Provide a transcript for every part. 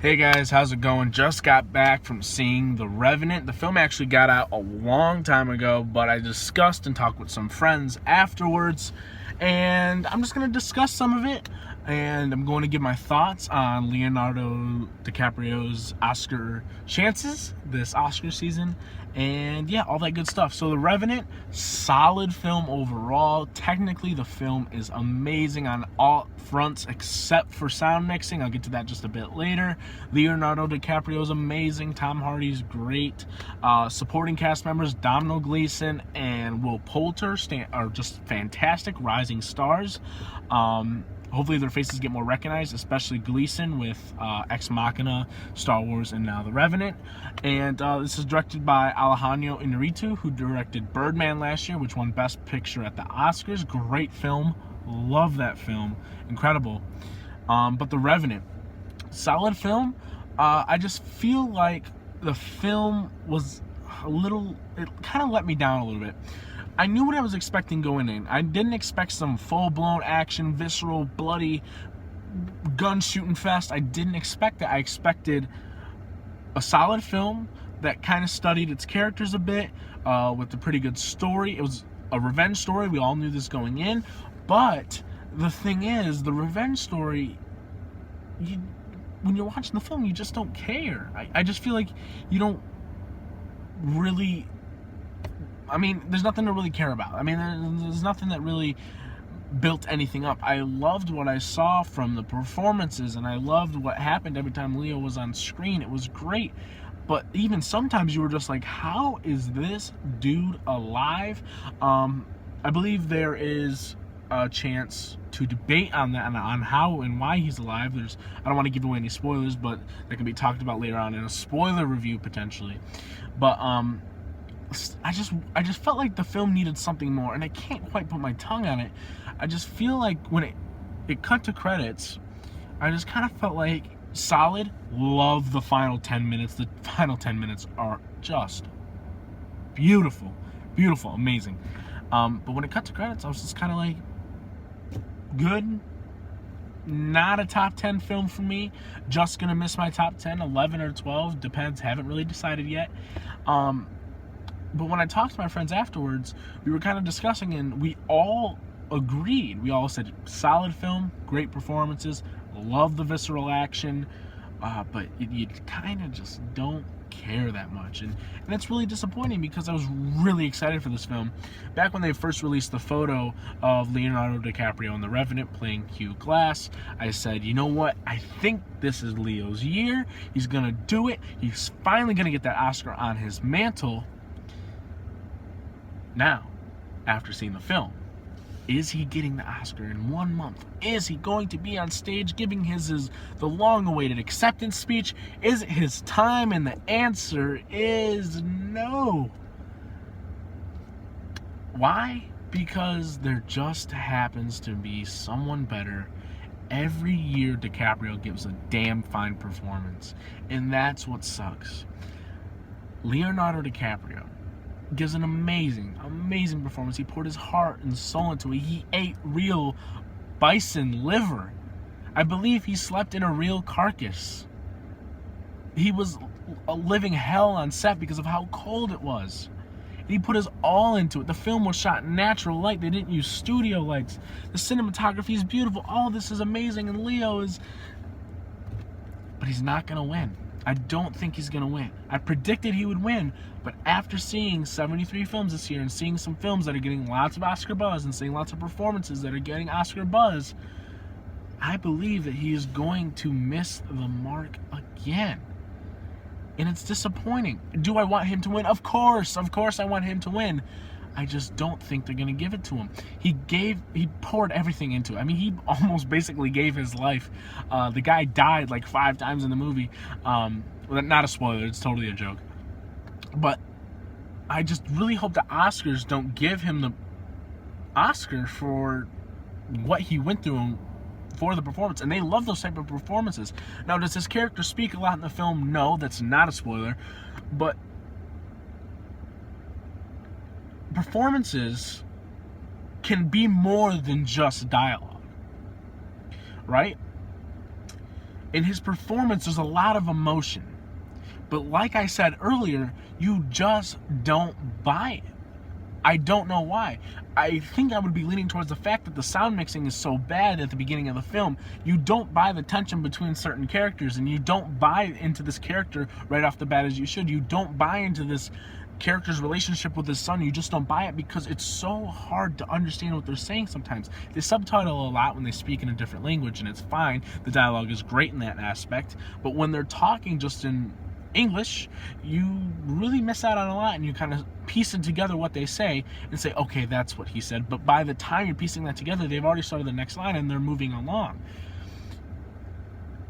Hey guys, how's it going? Just got back from seeing The Revenant. The film actually got out a long time ago, but I discussed and talked with some friends afterwards, and I'm just going to discuss some of it, and I'm going to give my thoughts on Leonardo DiCaprio's Oscar chances this Oscar season, and yeah, all that good stuff. So The Revenant, solid film overall. Technically, the film is amazing on all fronts except for sound mixing. I'll get to that just a bit later. Leonardo DiCaprio is amazing. Tom Hardy's great. Supporting cast members Domhnall Gleeson and Will Poulter are just fantastic rising stars. Hopefully their faces get more recognized, especially Gleeson with Ex Machina, Star Wars, and now The Revenant. And this is directed by Alejandro Inarritu, who directed Birdman last year, which won Best Picture at the Oscars. Great film. Love that film. Incredible. But The Revenant, solid film. I just feel like the film was it kind of let me down a little bit. I knew what I was expecting going in. I didn't expect some full-blown action, visceral, bloody, gun shooting fest. I didn't expect that. I expected a solid film that kind of studied its characters a bit, with a pretty good story. It was a revenge story. We all knew this going in. But the thing is, the revenge story, when you're watching the film, you just don't care. I just feel like you don't really... there's nothing to really care about. There's nothing that really built anything up. I loved what I saw from the performances, and I loved what happened every time Leo was on screen. It was great. But even sometimes you were just like, how is this dude alive? I believe there is a chance to debate on that, on how and why he's alive. I don't want to give away any spoilers, but that can be talked about later on in a spoiler review potentially. But I just felt like the film needed something more, and I can't quite put my tongue on it. I just feel like when it cut to credits, I just kind of felt like solid. Love the final 10 minutes. The final 10 minutes are just beautiful, amazing. But when it cut to credits, I was just kind of like, good. Not a top 10 film for me. Just gonna miss my top 10, 11 or 12, depends. Haven't really decided yet. But when I talked to my friends afterwards, we were kind of discussing, and we all agreed. We all said, solid film, great performances, love the visceral action, but you kind of just don't care that much. And it's really disappointing, because I was really excited for this film. Back when they first released the photo of Leonardo DiCaprio in The Revenant playing Hugh Glass, I said, you know what? I think this is Leo's year. He's going to do it. He's finally going to get that Oscar on his mantle. Now, after seeing the film, is he getting the Oscar in 1 month? Is he going to be on stage giving the long-awaited acceptance speech? Is it his time? And the answer is no. Why? Because there just happens to be someone better. Every year DiCaprio gives a damn fine performance, and that's what sucks. Leonardo DiCaprio gives an amazing performance. He poured his heart and soul into it. He ate real bison liver. I believe he slept in a real carcass. He was living hell on set because of how cold it was. He put his all into it. The film was shot in natural light. They didn't use studio lights. The cinematography is beautiful. All this is amazing, and Leo is... But he's not going to win. I don't think he's going to win. I predicted he would win, but after seeing 73 films this year and seeing some films that are getting lots of Oscar buzz and seeing lots of performances that are getting Oscar buzz, I believe that he is going to miss the mark again. And it's disappointing. Do I want him to win? Of course I want him to win. I just don't think they're going to give it to him. He poured everything into it. He almost basically gave his life. The guy died like 5 times in the movie. Not a spoiler, it's totally a joke. But I just really hope the Oscars don't give him the Oscar for what he went through for the performance. And they love those type of performances. Now, does his character speak a lot in the film? No, that's not a spoiler. But performances can be more than just dialogue, right? In his performance, there's a lot of emotion. But like I said earlier, you just don't buy it. I don't know why. I think I would be leaning towards the fact that the sound mixing is so bad at the beginning of the film. You don't buy the tension between certain characters, and you don't buy into this character right off the bat as you should. You don't buy into this character's relationship with his son. You just don't buy it because it's so hard to understand what they're saying sometimes. They subtitle a lot when they speak in a different language, and it's fine. The dialogue is great in that aspect. But when they're talking just in English, you really miss out on a lot, and you kind of piece it together what they say and say, okay, that's what he said. But by the time you're piecing that together, they've already started the next line and they're moving along.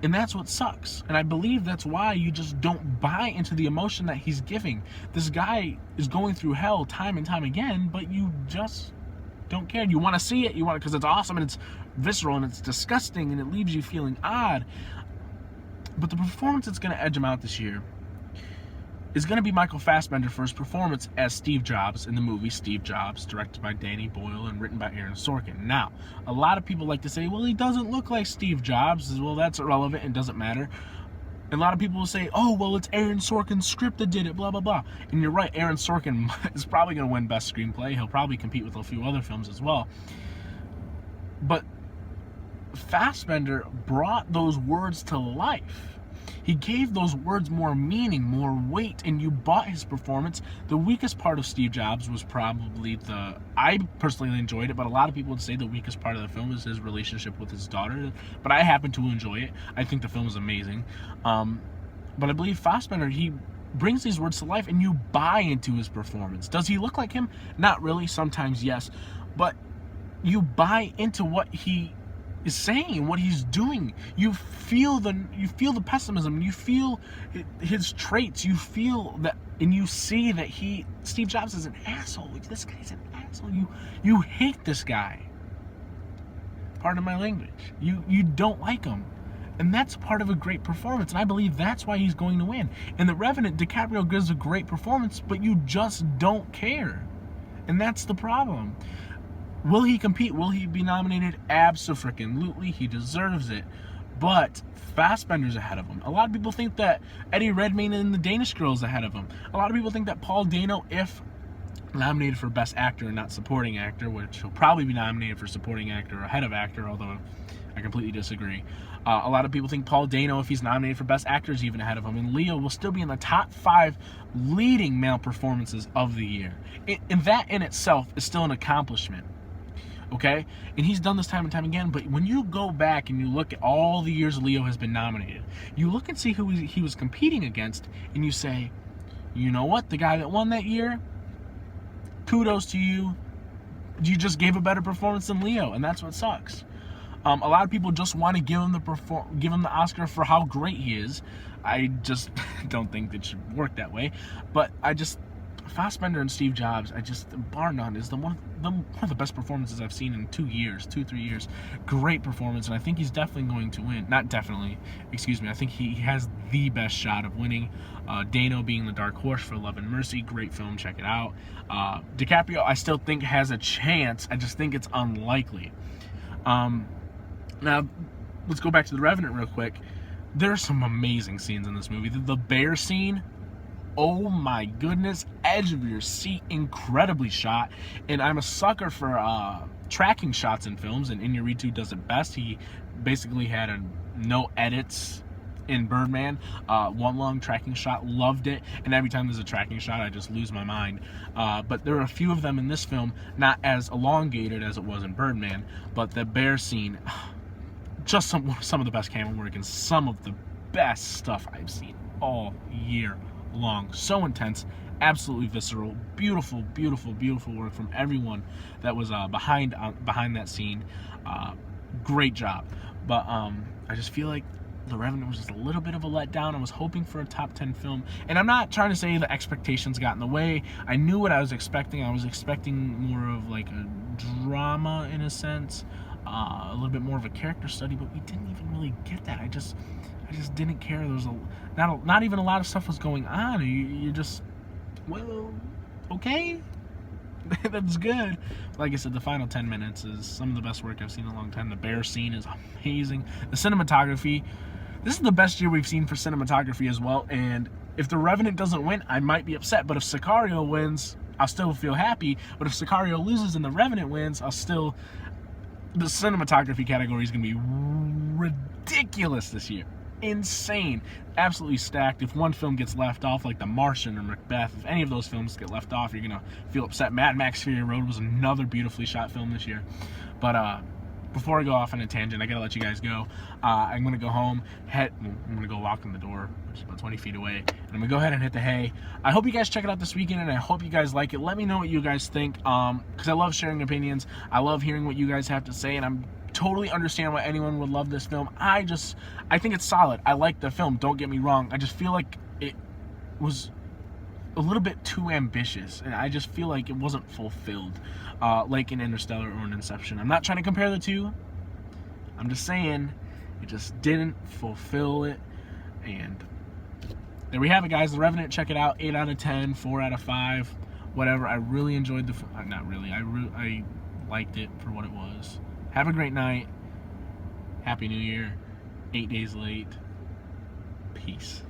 And that's what sucks. And I believe that's why you just don't buy into the emotion that he's giving. This guy is going through hell time and time again, but you just don't care. You want to see it, you want it because it's awesome and it's visceral and it's disgusting and it leaves you feeling odd. But the performance that's going to edge him out this year is going to be Michael Fassbender for his performance as Steve Jobs in the movie Steve Jobs, directed by Danny Boyle and written by Aaron Sorkin. Now, a lot of people like to say, well, he doesn't look like Steve Jobs. Well, that's irrelevant. It doesn't matter. And a lot of people will say, oh, well, it's Aaron Sorkin's script that did it, blah, blah, blah. And you're right, Aaron Sorkin is probably going to win Best Screenplay. He'll probably compete with a few other films as well. But Fassbender brought those words to life. He gave those words more meaning, more weight, and you bought his performance. The weakest part of Steve Jobs was probably I personally enjoyed it, but a lot of people would say the weakest part of the film is his relationship with his daughter. But I happen to enjoy it. I think the film is amazing. But I believe Fassbender, he brings these words to life, and you buy into his performance. Does he look like him? Not really. Sometimes, yes. But you buy into what he is saying, what he's doing. You feel the pessimism, you feel his traits, you feel that, and you see that Steve Jobs is an asshole. This guy's an asshole. You hate this guy. Pardon my language. You don't like him. And that's part of a great performance, and I believe that's why he's going to win. In The Revenant, DiCaprio gives a great performance, but you just don't care. And that's the problem. Will he compete? Will he be nominated? Abso-freaking-lutely. He deserves it. But Fassbender's ahead of him. A lot of people think that Eddie Redmayne in The Danish Girl is ahead of him. A lot of people think that Paul Dano, if nominated for Best Actor and not Supporting Actor, which he'll probably be nominated for Supporting Actor ahead of Actor, although I completely disagree. A lot of people think Paul Dano, if he's nominated for Best Actor, is even ahead of him. And Leo will still be in the top 5 leading male performances of the year. And that in itself is still an accomplishment. Okay? And he's done this time and time again, but when you go back and you look at all the years Leo has been nominated, you look and see who he was competing against, and you say, you know what? The guy that won that year, kudos to you. You just gave a better performance than Leo, and that's what sucks. A lot of people just want to give him the Oscar for how great he is. I just don't think it should work that way. But Fassbender and Steve Jobs, bar none, is one of the best performances I've seen in 2 years, 3 years. Great performance, and I think he's definitely going to win. Not definitely, excuse me. I think he has the best shot of winning. Dano being the dark horse for Love and Mercy, great film, check it out. DiCaprio, I still think has a chance. I just think it's unlikely. Now, let's go back to The Revenant real quick. There's some amazing scenes in this movie. The bear scene, oh my goodness, edge of your seat, incredibly shot. And I'm a sucker for tracking shots in films, and Iñárritu does it best. He basically had no edits in Birdman, one long tracking shot, loved it. And every time there's a tracking shot, I just lose my mind. But there are a few of them in this film, not as elongated as it was in Birdman, but the bear scene, just some of the best camera work and some of the best stuff I've seen all year long. So intense, absolutely visceral, beautiful, beautiful, beautiful work from everyone that was behind that scene. Great job. But I just feel like The Revenant was just a little bit of a letdown. I was hoping for a top 10 film, and I'm not trying to say the expectations got in the way. I knew what I was expecting. I was expecting more of like a drama in a sense, a little bit more of a character study, but we didn't even really get that. I just didn't care. There was not even a lot of stuff was going on. You just, well, okay, that's good. Like I said, the final 10 minutes is some of the best work I've seen in a long time. The bear scene is amazing. The cinematography this is the best year we've seen for cinematography as well. And if The Revenant doesn't win, I might be upset. But if Sicario wins, I'll still feel happy. But if Sicario loses and The Revenant wins, I'll still... The cinematography category is going to be ridiculous this year. Insane. Absolutely stacked. If one film gets left off, like The Martian or Macbeth, if any of those films get left off, you're going to feel upset. Mad Max Fury Road was another beautifully shot film this year. But before I go off on a tangent, I got to let you guys go. I'm going to go home, I'm going to go walk in the door, which is about 20 feet away, and I'm going to go ahead and hit the hay. I hope you guys check it out this weekend, and I hope you guys like it. Let me know what you guys think, because I love sharing opinions. I love hearing what you guys have to say, and I'm totally understand why anyone would love this film. I think it's solid. I like the film, don't get me wrong. I just feel like it was a little bit too ambitious, and I just feel like it wasn't fulfilled, like in Interstellar or in Inception. I'm not trying to compare the two. I'm just saying it just didn't fulfill it. And there we have it, guys. The Revenant, check it out. 8 out of 10, 4 out of 5, whatever. I really enjoyed the film. Not really. I liked it for what it was. Have a great night. Happy New Year. 8 days late. Peace.